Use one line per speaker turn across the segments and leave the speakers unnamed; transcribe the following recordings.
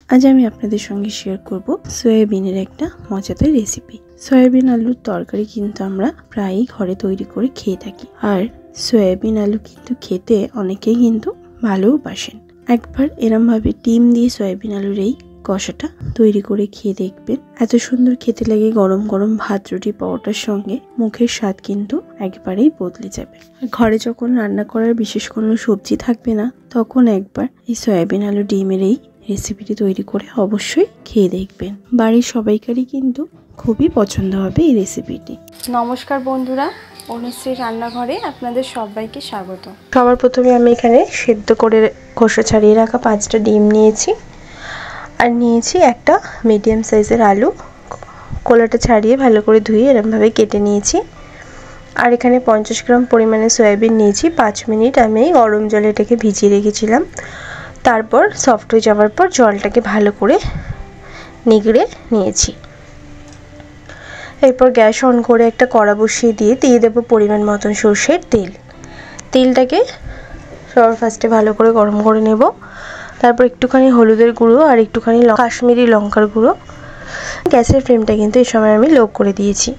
আজ আমি আপনাদের সঙ্গে শেয়ার করব সয়াবিনের একটা মজাদার রেসিপি। সয়াবিন আলুর তরকারি কিন্তু আমরা প্রায়ই ঘরে তৈরি করে খেয়ে থাকি, আর সয়াবিন আলু কিন্তু খেতে অনেকেই কিন্তু ভালোবাসেন। একবার এরম ভাবে ডিম দিয়ে সয়াবিন আলুর এই কষাটা তৈরি করে খেয়ে দেখবেন, এত সুন্দর খেতে লাগে। গরম গরম ভাত, রুটি, পরোটার সঙ্গে মুখের স্বাদ কিন্তু একেবারেই বদলে যাবে। ঘরে যখন রান্না করার বিশেষ কোনো সবজি থাকবে না, তখন একবার এই সয়াবিন আলু ডিমের এই রেসিপিটি তৈরি করে অবশ্যই খেয়ে দেখবেন। বাড়ির সবাইকারই কিন্তু খুবই পছন্দ হবে এই রেসিপিটি।
নমস্কার বন্ধুরা, অনুশ্রী রান্নাঘরে আপনাদের সবাইকে স্বাগত।
সবার প্রথমে আমি এখানে সেদ্ধ করে খোসা ছাড়িয়ে রাখা 5টা ডিম নিয়েছি, আর নিয়েছি একটা মিডিয়াম সাইজের আলু। কোলাটা ছাড়িয়ে ভালো করে ধুয়ে এরমভাবে কেটে নিয়েছি। আর এখানে 50 গ্রাম পরিমাণে সয়াবিন নিয়েছি। 5 মিনিট আমি গরম জলে এটাকে ভিজিয়ে রেখেছিলাম। তারপর সফট হয়ে যাওয়ার পর জলটাকে ভালো করে নিগড়ে নিয়েছি। এরপর গ্যাস অন করে একটা কড়া বসিয়ে দিয়ে দেবো পরিমাণ মতন সর্ষের তেল। তেলটাকে সবার ফার্স্টে ভালো করে গরম করে নেব। তারপর একটুখানি হলুদের গুঁড়ো আর একটুখানি কাশ্মীরি লঙ্কার গুঁড়ো। গ্যাসের ফ্লেমটা কিন্তু এই সময় আমি লো করে দিয়েছি।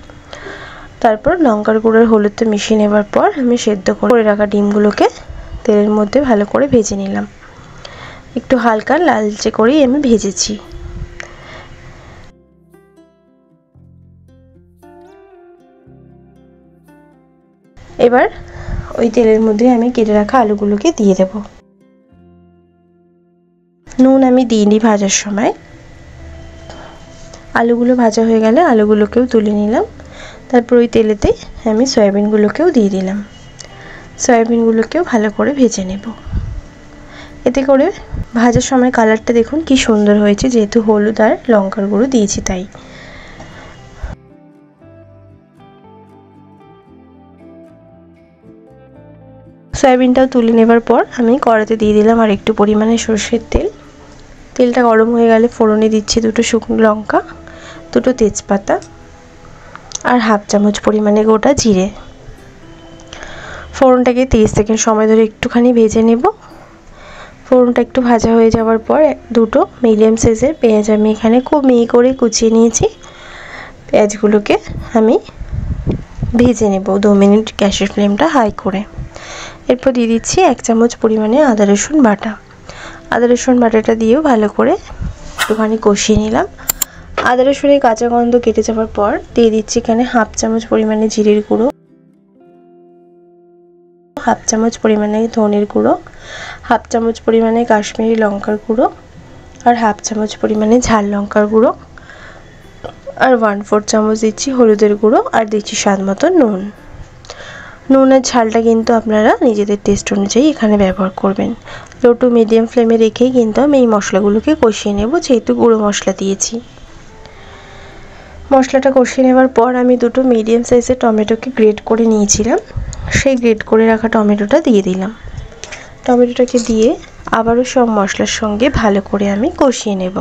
তারপর লঙ্কার গুঁড়োর হলুদটা মিশিয়ে নেবার পর আমি সেদ্ধ করে রাখা ডিমগুলোকে তেলের মধ্যে ভালো করে ভেজে নিলাম। একটু হালকা লালচে করেই আমি ভেজেছি। এবার ওই তেলের মধ্যে আমি কেটে রাখা আলুগুলোকে দিয়ে দেব। নুন আমি দিইনি ভাজার সময়। আলুগুলো ভাজা হয়ে গেলে আলুগুলোকেও তুলে নিলাম। তারপর ওই তেলেতে আমি সয়াবিনগুলোকেও দিয়ে দিলাম। সয়াবিনগুলোকেও ভালো করে ভেজে নেব। এতে করে ভাজার সময় কালারটা দেখুন কি সুন্দর হয়েছে, যেহেতু হলুদ আর লঙ্কার গুঁড়ো দিয়েছি তাই। সয়াবিনটাও তুলে নেবার পর আমি কড়াতে দিয়ে দিলাম আর একটু পরিমাণে সরষের তেল। তেলটা গরম হয়ে গেলে ফোড়নে দিচ্ছি 2টো শুকনো লঙ্কা, 2টো তেজপাতা আর হাফ চামচ পরিমাণে গোটা জিরে। ফোড়নটাকে 30 সেকেন্ড সময় ধরে একটুখানি ভেজে নেব। ফোড়নটা একটু ভাজা হয়ে যাওয়ার পর 2টো মিডিয়াম সাইজের পেঁয়াজ আমি এখানে খুব মিহি করে কুচিয়ে নিয়েছি। পেঁয়াজগুলোকে আমি ভেজে নেব 2 মিনিট গ্যাসের ফ্লেমটা হাই করে। এরপর দিয়ে দিচ্ছি 1 চামচ পরিমাণে আদা রসুন বাটা। আদা রসুন বাটাটা দিয়েও ভালো করে একটুখানি কষিয়ে নিলাম। আদা রসুনের কাঁচা গন্ধ কেটে যাওয়ার পর দিয়ে দিচ্ছি এখানে হাফ চামচ পরিমাণে জিরের গুঁড়ো, হাফ চামচ পরিমাণে ধনের গুঁড়ো, হাফ চামচ পরিমাণে কাশ্মীরি লঙ্কার গুঁড়ো আর হাফ চামচ পরিমাণে ঝাল লঙ্কার গুঁড়ো, আর 1/4 চামচ দিচ্ছি হলুদের গুঁড়ো, আর দিচ্ছি স্বাদ মতো নুন। নুনের ঝালটা কিন্তু আপনারা নিজেদের টেস্ট অনুযায়ী এখানে ব্যবহার করবেন। লো টু মিডিয়াম ফ্লেমে রেখেই কিন্তু আমি এই মশলাগুলোকে কষিয়ে নেব, যেহেতু গুঁড়ো মশলা দিয়েছি। মশলাটা কষিয়ে নেওয়ার পর আমি 2টো মিডিয়াম সাইজের টমেটোকে গ্রেট করে নিয়েছিলাম, সেই গ্রেট করে রাখা টমেটোটা দিয়ে দিলাম। টমেটোটাকে দিয়ে আবারও সব মশলার সঙ্গে ভালো করে আমি কষিয়ে নেব।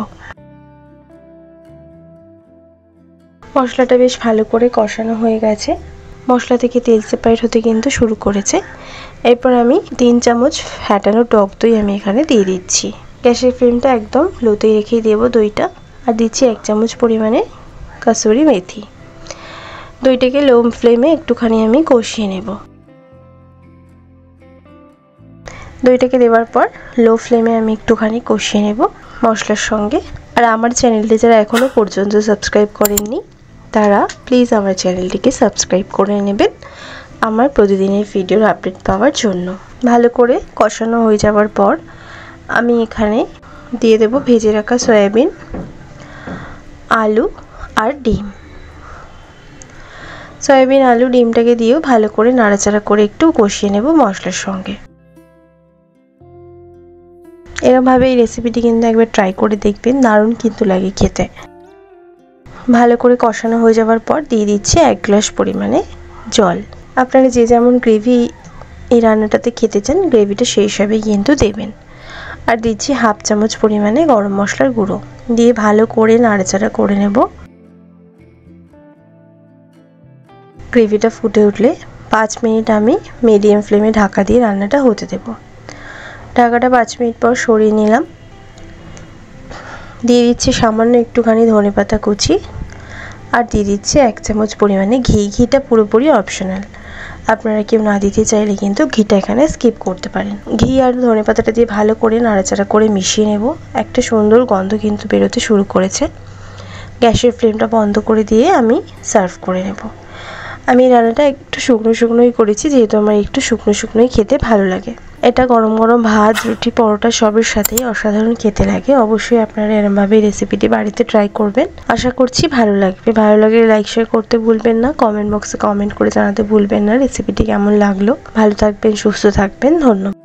মশলাটা বেশ ভালো করে কষানো হয়ে গেছে। মশলা থেকে তেল সেপারেট হতে কিন্তু শুরু করেছে। এরপর আমি 3 চামচ ফ্যাটানো টক দই আমি এখানে দিয়ে দিচ্ছি। গ্যাসের ফ্লেমটা একদম লোতেই রেখেই দেবো দইটা। আর দিচ্ছি 1 চামচ পরিমাণে কাসুরি মেথি। দইটাকে লো ফ্লেমে একটুখানি আমি কষিয়ে নেব। দইটাকে দেওয়ার পর লো ফ্লেমে আমি একটুখানি কষিয়ে নেব মশলার সঙ্গে। আর আমার চ্যানেলটি যারা এখনও পর্যন্ত সাবস্ক্রাইব করেননি, তারা প্লিজ আমার চ্যানেলটিকে সাবস্ক্রাইব করে নেবেন আমার প্রতিদিনের ভিডিওর আপডেট পাওয়ার জন্য। ভালো করে কষানো হয়ে যাওয়ার পর আমি এখানে দিয়ে দেব ভেজে রাখা সয়াবিন, আলু আর ডিম। সয়াবিন, আলু, ডিমটাকে দিয়েও ভালো করে নাড়াচাড়া করে একটু কষিয়ে নেব মশলার সঙ্গে। এরকমভাবে এই রেসিপিটি কিন্তু একবার ট্রাই করে দেখবেন, দারুণ কিন্তু লাগে খেতে। ভালো করে কষানো হয়ে যাওয়ার পর দিয়ে দিচ্ছি 1 গ্লাস পরিমাণে জল। আপনারা যে যেমন গ্রেভি এই রান্নাটাতে খেতে চান, গ্রেভিটা সেই হিসাবেই কিন্তু দেবেন। আর দিচ্ছি হাফ চামচ পরিমাণে গরম মশলার গুঁড়ো, দিয়ে ভালো করে নাড়াচাড়া করে নেব। গ্রেভিটা ফুটে উঠলে 5 মিনিট আমি মিডিয়াম ফ্লেমে ঢাকা দিয়ে রান্নাটা হতে দেব। ঢাকাটা 5 মিনিট পর সরিয়ে নিলাম। দিয়ে দিচ্ছি সামান্য একটুখানি ধনেপাতা কুচি, আর দিয়ে দিচ্ছি 1 চামচ পরিমাণে ঘি। ঘিটা পুরোপুরি অপশনাল, আপনারা কেউ না দিতে চাইলে কিন্তু ঘিটা এখানে স্কিপ করতে পারেন। ঘি আর ধনেপাতাটা দিয়ে ভালো করে নাড়াচাড়া করে মিশিয়ে নেব। একটা সুন্দর গন্ধ কিন্তু বেরোতে শুরু করেছে। গ্যাসের ফ্লেমটা বন্ধ করে দিয়ে আমি সার্ভ করে নেব। আমি রান্নাটা একটু শুকনো শুকনোই করেছি, যেহেতু আমার একটু শুকনো শুকনোই খেতে ভালো লাগে। এটা গরম গরম ভাত, রুটি, পরোটা সবের সাথেই অসাধারণ খেতে লাগে। অবশ্যই আপনারা এরমভাবে রেসিপিটি বাড়িতে ট্রাই করবেন। আশা করছি ভালো লাগবে। ভালো লাগলে লাইক শেয়ার করতে ভুলবেন না, কমেন্ট বক্সে কমেন্ট করে জানাতে ভুলবেন না রেসিপিটি কেমন লাগলো। ভালো থাকবেন, সুস্থ থাকবেন, ধন্যবাদ।